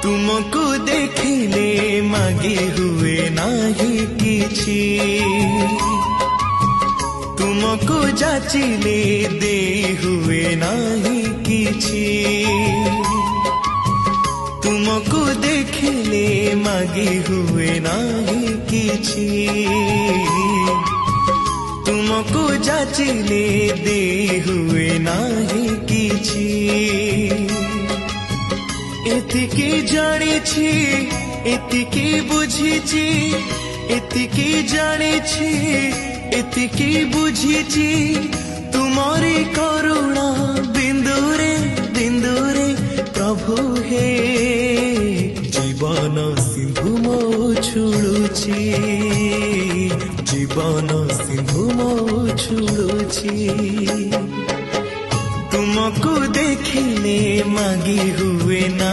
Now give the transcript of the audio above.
तुमको देखिले मागी हुए नाही किछि, तुमको जाचिले दे हुए नाही किछि, तुमको देखिले मागी हुए नाही किछि, तुमको जाचिले दे हुए नाही किछि। एतिकी जानिछि एतिकी बुझिछि, एतिकी जानिछि एतिकी बुझिछि, तुमरी करुणा बिंदुरे बिंदुरे प्रभु हे जीवन सिंधु मो छुड़ुछि, जीवन सिंधु मो छुड़ुछि। तुमको देखिले मागी हुए ना